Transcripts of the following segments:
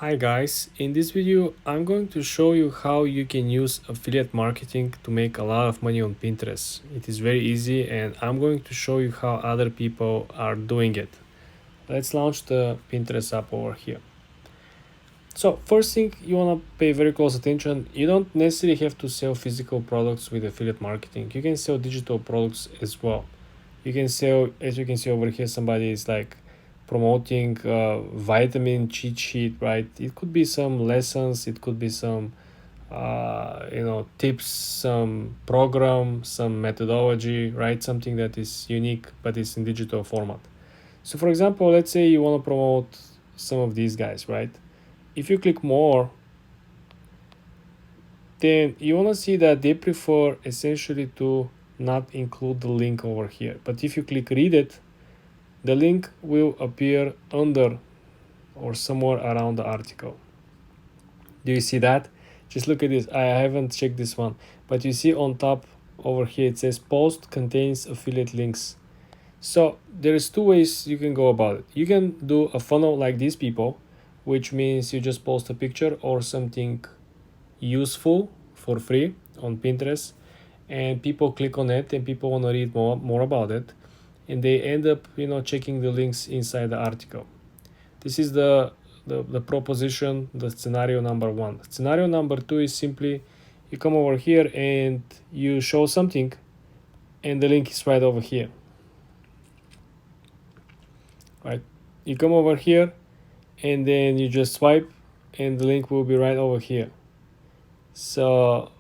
Hi guys, in this video I'm going to show you how you can use affiliate marketing to make a lot of money on Pinterest. It is very easy and I'm going to show you how other people are doing it. Let's launch the Pinterest app over here. So first thing you want to pay very close attention, you don't necessarily have to sell physical products with affiliate marketing. You can sell digital products as well. You can sell, as you can see over here, somebody is like promoting vitamin cheat sheet, right? It could be some lessons, it could be some tips, some program, some methodology, right? Something that is unique but is in digital format. So for example, let's say you want to promote some of these guys, right? If you click more, then you want to see that they prefer essentially to not include the link over here. But if you click read it, the link will appear under or somewhere around the article. Do you see that? Just look at this. I haven't checked this one, but you see on top over here it says post contains affiliate links. So there's two ways you can go about it. You can do a funnel like these people, which means you just post a picture or something useful for free on Pinterest, and people click on it and people want to read more about it, and they end up checking the links inside the article. This is the proposition, the scenario number one. Scenario number two is simply you come over here and you show something and the link is right over here, right? You come over here and then you just swipe and the link will be right over here. So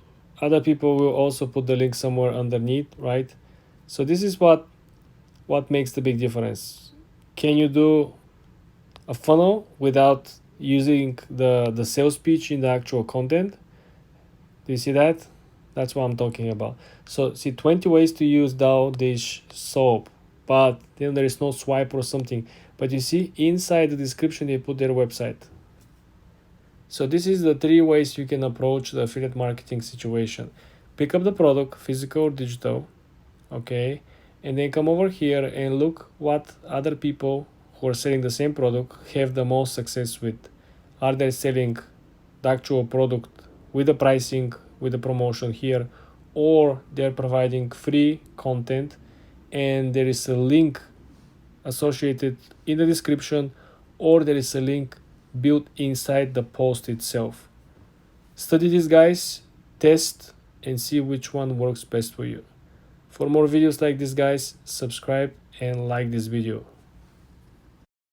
other people will also put the link somewhere underneath, right? So this is what makes the big difference. Can you do a funnel without using the sales pitch in the actual content? Do you see that? That's what I'm talking about. So see, 20 ways to use Dalio dish soap, but then there is no swipe or something. But you see inside the description they put their website. So this is the 3 ways you can approach the affiliate marketing situation. Pick up the product, physical or digital, okay, and then come over here and look what other people who are selling the same product have the most success with. Are they selling the actual product with the pricing, with the promotion here, or they're providing free content and there is a link associated in the description, or there is a link built inside the post itself. Study these guys, test, and see which one works best for you. For more videos like this, guys, subscribe and like this video.